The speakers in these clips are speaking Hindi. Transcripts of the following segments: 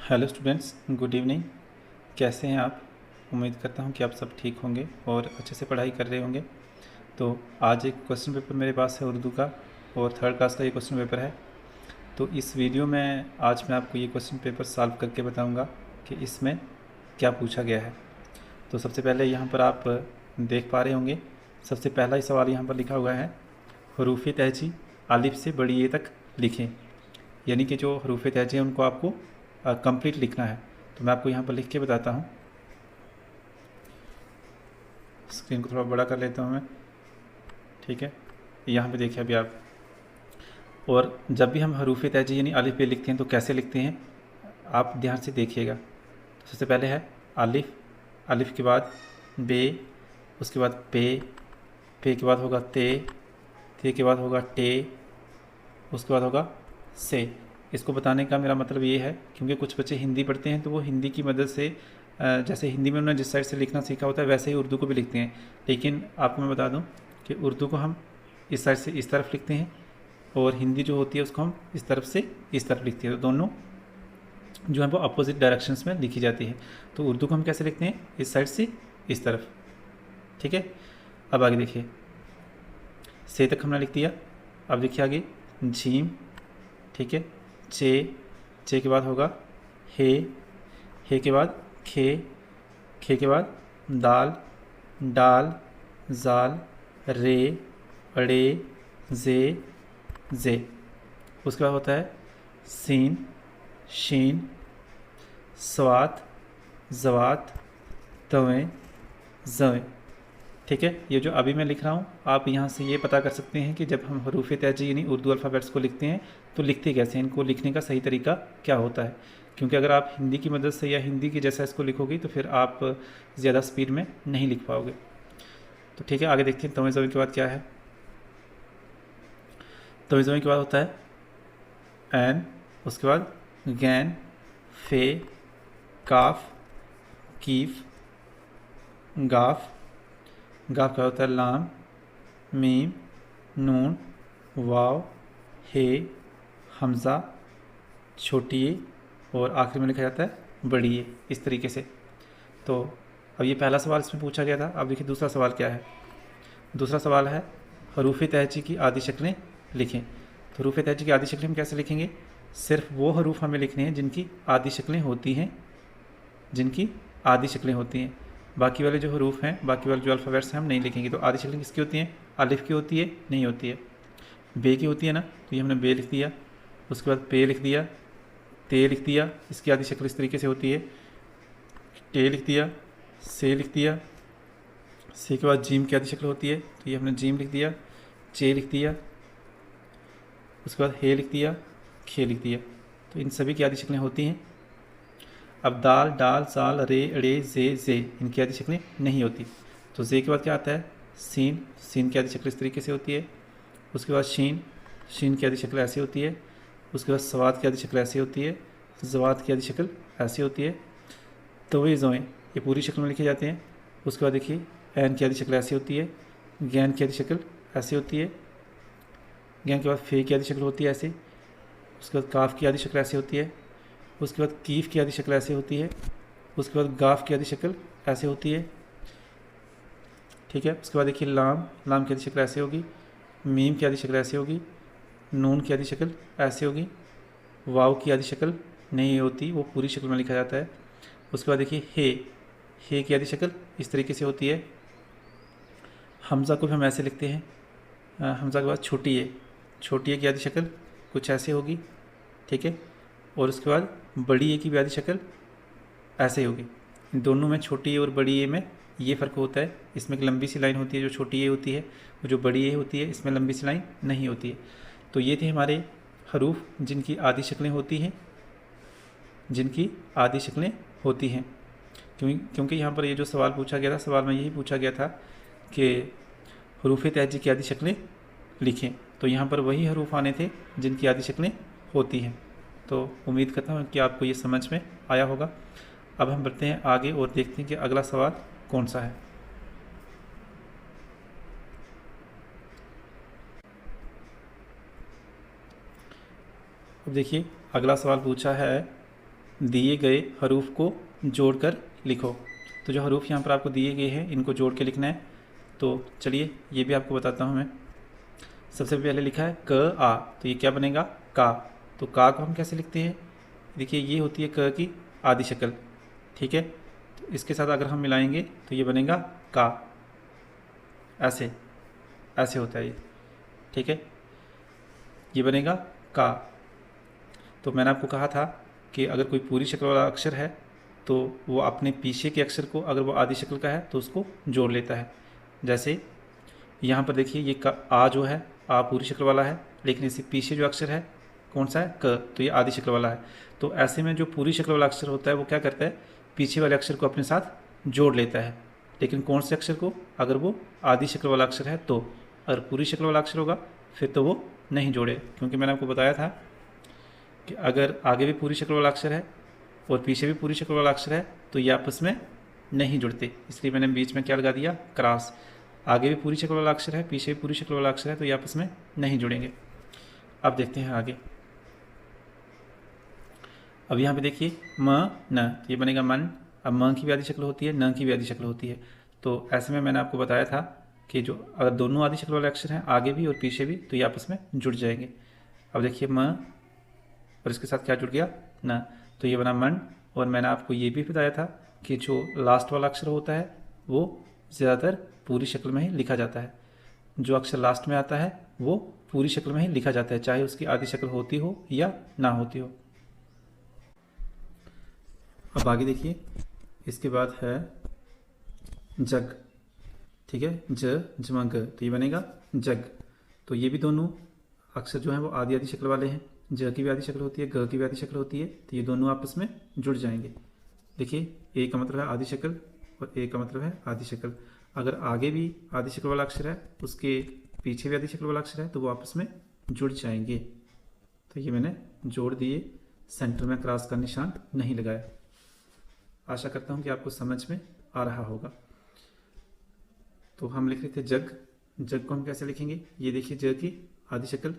Hello students, good evening. कैसे हैं आप? उम्मीद करता हूं कि आप सब ठीक होंगे और अच्छे से पढ़ाई कर रहे होंगे। तो आज एक क्वेश्चन पेपर मेरे पास है उर्दू का, और थर्ड क्लास का ये क्वेश्चन पेपर है। तो इस वीडियो में आज मैं आपको ये क्वेश्चन पेपर सॉल्व करके बताऊंगा कि इसमें क्या पूछा गया है। तो सबसे पहले यहाँ पर आप देख पा रहे होंगे, सबसे पहला ही सवाल यहाँ पर लिखा हुआ है, हरूफ तहजी अलिफ से बड़ी ए तक लिखें। यानी कि जो हरूफ तहजी हैं उनको आपको कंप्लीट लिखना है। तो मैं आपको यहाँ पर लिख के बताता हूँ। स्क्रीन को थोड़ा बड़ा कर लेता हूँ मैं, ठीक है। यहाँ पे देखिए अभी आप, और जब भी हम हरूफ तहजी यानी अलिफ बे लिखते हैं तो कैसे लिखते हैं आप ध्यान से देखिएगा। तो सबसे पहले है अलिफ, अलिफ के बाद बे, उसके बाद पे के बाद होगा ते के बाद होगा टे, उसके बाद होगा से। इसको बताने का मेरा मतलब ये है क्योंकि कुछ बच्चे हिंदी पढ़ते हैं तो वो हिंदी की मदद से जैसे हिंदी में उन्होंने जिस साइड से लिखना सीखा होता है वैसे ही उर्दू को भी लिखते हैं। लेकिन आपको मैं बता दूं कि उर्दू को हम इस साइड से इस तरफ लिखते हैं और हिंदी जो होती है उसको हम इस तरफ से इस तरफ लिखते हैं। तो दोनों जो है वो अपोजिट डायरेक्शंस में लिखी जाती है। तो उर्दू को हम कैसे लिखते हैं? इस साइड से इस तरफ, ठीक है। अब आगे देखिए, से तक हमने लिख दिया। अब देखिए आगे झीम, ठीक है। चे के बाद होगा हे के बाद खे के बाद दाल, डाल, जाल, रे, अड़े, जे। उसके बाद होता है सीन, शीन, स्वात, जवात, तवें, जवें, ठीक है। ये जो अभी मैं लिख रहा हूँ आप यहाँ से ये पता कर सकते हैं कि जब हम हरूफ तहजी यानी उर्दू अल्फ़ाबेट्स को लिखते हैं तो लिखते कैसे हैं, इनको लिखने का सही तरीका क्या होता है। क्योंकि अगर आप हिंदी की मदद से या हिंदी की जैसा इसको लिखोगे तो फिर आप ज़्यादा स्पीड में नहीं लिख पाओगे। तो ठीक है, आगे देखते हैं तवें जवें के बाद क्या है। तवें जवें के बाद होता है एन, उसके बाद गैन, फे, काफ, कीफ, गाफ, गाफ का होता है लाम, मीम, नून, वाव, हे, हमज़ा, छोटी ए, और आखिर में लिखा जाता है बड़ी ए, इस तरीके से। तो अब ये पहला सवाल इसमें पूछा गया था। अब देखिए दूसरा सवाल क्या है। दूसरा सवाल है हरूफ तहजी की आदि शक्लें लिखें। तो हरूफ तहजी की आदि शक्लें हम कैसे लिखेंगे? सिर्फ वो हरूफ हमें लिखने हैं जिनकी आदि शक्लें होती हैं, जिनकी आदि शक्लें होती हैं। बाकी वाले जो हरूफ हैं, बाकी वाले जो अल्फ़ाबेट्स हैं हम नहीं लिखेंगे। तो आदि शक्लें किसकी होती हैं? अलिफ की होती है? नहीं होती है। बे की होती है ना, तो ये हमने बे लिख दिया। उसके बाद पे लिख दिया, ते लिख दिया, इसकी आदि शक्ल इस तरीके से होती है। टे लिख दिया, से लिख दिया, से के बाद जीम की आदि शक्ल होती है, तो ये हमने जीम लिख दिया। चे लिख दिया, उसके बाद हे लिख दिया, खे लिख दिया। तो इन सभी की आदि शक्लें होती हैं। अब दाल, डाल, साल, रे, अड़े, जे, इनकी आदि शक्लें नहीं होती। तो जे के बाद क्या आता है? सीन, सीन की आदि शक्ल इस तरीके से होती है। उसके बाद शीन, शीन की आदि शक्ल ऐसी होती है। उसके बाद सवाद की आदि शक्ल ऐसी होती है। जवाद की आदि शक्ल ऐसी होती है। तवे जोएँ ये पूरी शक्ल में लिखे जाते हैं। उसके बाद देखिए एन की आदि शक्ल ऐसी होती है। गैन की आदि शक्ल ऐसी होती है। गैन के बाद फे की आदि शक्ल होती है ऐसे। उसके बाद काफ की आदि शक्ल ऐसी होती है। उसके बाद कीफ की आदि शक्ल ऐसी होती है। उसके बाद गाफ की आदि शक्ल ऐसे होती है, ठीक है। उसके बाद देखिए लाम, लाम की आदि शक्ल ऐसे होगी। मीम की आदि शक्ल ऐसे होगी। नून की आदि शक्ल ऐसे होगी। वाव की आदि शक्ल नहीं होती, वो पूरी शक्ल में लिखा जाता है। उसके बाद देखिए हे की आदि शक्ल इस तरीके से होती है। हमज़ा को भी हम ऐसे लिखते हैं। हमज़ा के बाद छोटी ए की आदि शक्ल कुछ ऐसे होगी, ठीक है। और उसके बाद बड़ी ए की भी आदि शक्ल ऐसे होगी। इन दोनों में छोटी ए और बड़ी ए में ये फ़र्क होता है। इसमें एक लंबी सी लाइन होती है जो छोटी ए होती है, वो जो बड़ी ए होती है इसमें लंबी सी लाइन नहीं होती है। तो ये थे हमारे हरूफ जिनकी आदि शक्लें होती हैं, जिनकी आदि शक्लें होती हैं। क्योंकि यहाँ पर ये जो सवाल पूछा गया था, सवाल में यही पूछा गया था कि हरूफ तहजी की आदि शक्लें लिखें। तो यहाँ पर वही हरूफ आने थे जिनकी आदि शक्लें होती हैं। तो उम्मीद करता हूँ कि आपको ये समझ में आया होगा। अब हम बढ़ते हैं आगे और देखते हैं कि अगला सवाल कौन सा है। अब देखिए अगला सवाल पूछा है दिए गए हरूफ को जोड़कर लिखो। तो जो हरूफ यहाँ पर आपको दिए गए हैं इनको जोड़ के लिखना है। तो चलिए ये भी आपको बताता हूँ मैं। सबसे पहले लिखा है क आ, तो ये क्या बनेगा का। तो का को हम कैसे लिखते हैं, देखिए ये होती है क की आधी शक्ल, ठीक है। तो इसके साथ अगर हम मिलाएंगे तो ये बनेगा का, ऐसे ऐसे होता है ये, ठीक है, ये बनेगा का। तो मैंने आपको कहा था कि अगर कोई पूरी शक्ल वाला अक्षर है तो वो अपने पीछे के अक्षर को, अगर वो आधी शक्ल का है तो उसको जोड़ लेता है। जैसे यहाँ पर देखिए ये आ जो है, आ पूरी शक्ल वाला है, लेकिन इससे पीछे जो अक्षर है कौन सा है, क, तो ये आधी शक्ल वाला है। तो ऐसे में जो पूरी शक्ल वाला अक्षर होता है वो क्या करता है, पीछे वाले अक्षर को अपने साथ जोड़ लेता है। लेकिन कौन से अक्षर को, अगर वो आधी शक्ल वाला अक्षर है तो। अगर पूरी शक्ल वाला अक्षर होगा फिर तो वो नहीं जोड़े, क्योंकि मैंने आपको बताया था कि अगर आगे भी पूरी शक्ल वाला अक्षर है और पीछे भी पूरी शक्ल वाला अक्षर है तो ये आपस में नहीं जुड़ते। इसलिए मैंने बीच में क्या लगा दिया, क्रॉस। आगे भी पूरी शक्ल वाला अक्षर है, पीछे भी पूरी शक्ल वाला अक्षर है, तो ये आपस में नहीं जुड़ेंगे। अब देखते हैं आगे। अब यहाँ पे देखिए म न, तो ये बनेगा मन। अब म की भी आधी शक्ल होती है, न की भी आधी शक्ल होती है। तो ऐसे में मैंने आपको बताया था कि जो अगर दोनों आधी शक्ल वाले अक्षर हैं आगे भी और पीछे भी, तो ये आपस में जुड़ जाएंगे। अब देखिए म और इसके साथ क्या जुड़ गया, न, तो ये बना मन। और मैंने आपको ये भी बताया था कि जो लास्ट वाला अक्षर होता है वो ज़्यादातर पूरी शक्ल में ही लिखा जाता है। जो अक्षर लास्ट में आता है वो पूरी शक्ल में ही लिखा जाता है, चाहे उसकी आधी शक्ल होती हो या ना होती हो। अब आगे देखिए, इसके बाद है जग, ठीक है, ज जमा ग, तो ये बनेगा जग। तो ये भी दोनों अक्षर जो हैं वो आधी आधी शक्ल वाले हैं। ज की भी आधी शक्ल होती है, ग की भी आधी शक्ल होती है, तो ये दोनों आपस में जुड़ जाएंगे। देखिए ए का मतलब है आधी शक्ल और ए का मतलब है आधी शक्ल। अगर आगे भी आधी शक्ल वाला अक्षर है, उसके पीछे भी आधी शक्ल वाला अक्षर है, तो वो आपस में जुड़ जाएंगे। तो ये मैंने जोड़ दिए, सेंटर में क्रॉस का निशान नहीं लगाया। आशा करता हूँ कि आपको समझ में आ रहा होगा। तो हम लिख रहे थे जग, जग को हम कैसे लिखेंगे, ये देखिए ज की आधी शक्ल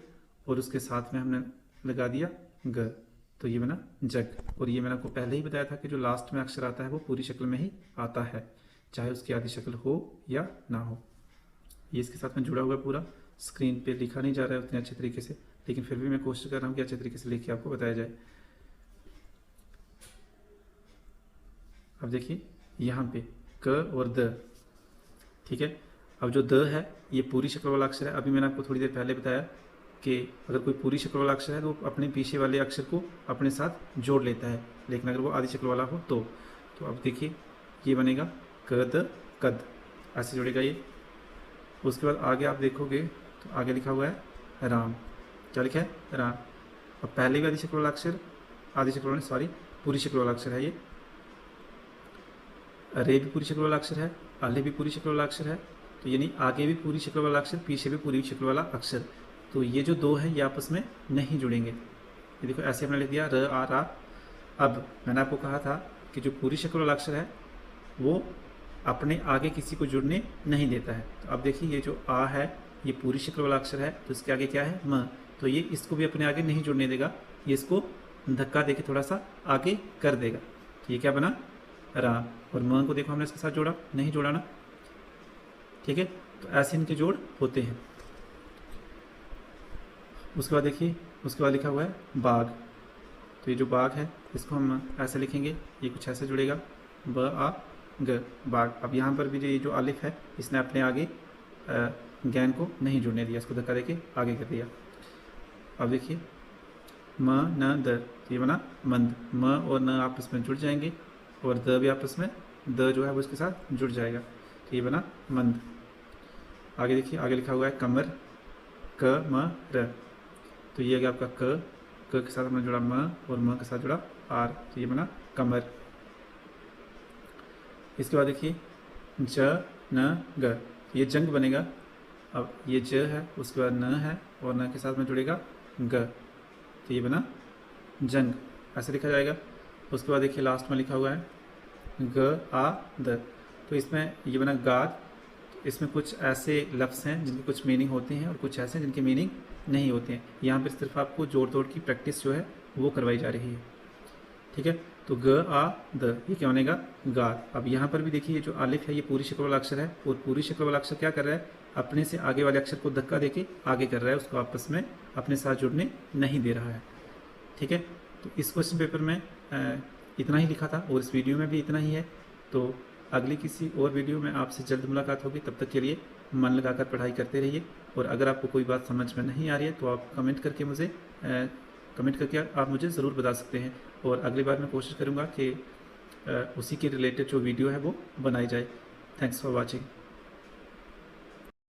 और उसके साथ में हमने लगा दिया ग, तो ये बना जग। और ये मैंने आपको पहले ही बताया था कि जो लास्ट में अक्षर आता है वो पूरी शक्ल में ही आता है, चाहे उसकी आधी शक्ल हो या ना हो। ये इसके साथ में जुड़ा हुआ है पूरा। स्क्रीन पे लिखा नहीं जा रहा है उतने अच्छे तरीके से, लेकिन फिर भी मैं कोशिश कर रहा हूँ कि अच्छे तरीके से लिख के आपको बताया जाए। अब देखिए यहाँ पे क और द, ठीक है। अब जो द है ये पूरी शक्ल वाला अक्षर है। अभी मैंने आपको थोड़ी देर पहले बताया कि अगर कोई पूरी शक्ल वाला अक्षर है तो अपने पीछे वाले अक्षर को अपने साथ जोड़ लेता है, लेकिन अगर वो आधी शक्ल वाला हो तो। अब देखिए ये बनेगा क द कद, ऐसे जुड़ेगा ये। उसके बाद आगे आप देखोगे तो आगे लिखा हुआ है राम। क्या लिखा है, राम। अब पहले भी आधी शक्ल वाला अक्षर, आधी शक्ल वाला सॉरी पूरी शक्ल वाला अक्षर है ये। रे भी पूरी शक्ल वाला अक्षर है, आले भी पूरी शक्ल वाला अक्षर है, तो यानी आगे भी पूरी शक्ल वाला अक्षर, पीछे भी पूरी शक्ल वाला अक्षर। तो ये जो दो है ये आपस में नहीं जुड़ेंगे। ये देखो ऐसे हमने लिख दिया र आ रा। अब मैंने आपको कहा था कि जो पूरी शक्ल वाला अक्षर है वो अपने आगे किसी को जुड़ने नहीं देता है। तो अब देखिए ये जो आ है ये पूरी शक्ल वाला अक्षर है, तो इसके आगे क्या है, म, तो ये इसको भी अपने आगे नहीं जुड़ने देगा, ये इसको धक्का देके थोड़ा सा आगे कर देगा। तो ये क्या बना, राम। और म को देखो हमने इसके साथ जोड़ा, नहीं जोड़ा ना, ठीक है। तो ऐसे इनके जोड़ होते हैं। उसके बाद देखिए, उसके बाद लिखा हुआ है बाघ। तो ये जो बाघ है इसको हम ऐसे लिखेंगे, ये कुछ ऐसे जुड़ेगा, ब आ ग, बाघ। अब यहाँ पर भी ये जो अलिफ है इसने अपने आगे गैन को नहीं जुड़ने दिया, इसको धक्का देके आगे कर दिया। अब देखिए म न द, तो ये बना मंद। म और न आपस में जुड़ जाएंगे और द भी आपस में, द जो है वो इसके साथ जुड़ जाएगा, तो ये बना मंद। आगे देखिए, आगे लिखा हुआ है कमर, क म र, तो ये आपका क के साथ हमने जुड़ा म और म के साथ जुड़ा आर, तो ये बना कमर। इसके बाद देखिए ज न ग, ये जंग बनेगा। अब ये ज है, उसके बाद न है और न के साथ में जुड़ेगा ग, तो ये बना जंग, ऐसे लिखा जाएगा। उसके बाद देखिए लास्ट में लिखा हुआ है ग आ द, तो इसमें ये बना गाद। इसमें कुछ ऐसे लफ्ज़ हैं जिनके कुछ मीनिंग होते हैं और कुछ ऐसे हैं जिनके मीनिंग नहीं होते हैं। यहाँ पर सिर्फ आपको जोड़ तोड़ की प्रैक्टिस जो है वो करवाई जा रही है। ठीक है। तो ग आ द, ये क्या बनेगा गार। अब यहाँ पर भी देखिए जो आलिफ है ये पूरी शक्ल वाला अक्षर है, और पूरी शक्ल वाला अक्षर क्या कर रहा है, अपने से आगे वाले अक्षर को धक्का देके आगे कर रहा है, उसको आपस में अपने साथ जुड़ने नहीं दे रहा है। ठीक है। तो इस क्वेश्चन पेपर में इतना ही लिखा था, और इस वीडियो में भी इतना ही है। तो अगली किसी और वीडियो में आपसे जल्द मुलाकात होगी, तब तक के लिए मन लगाकर पढ़ाई करते रहिए। और अगर आपको कोई बात समझ में नहीं आ रही है तो आप कमेंट करके आप मुझे ज़रूर बता सकते हैं, और अगली बार मैं कोशिश करूँगा कि उसी के रिलेटेड जो वीडियो है वो बनाई जाए। Thanks for watching.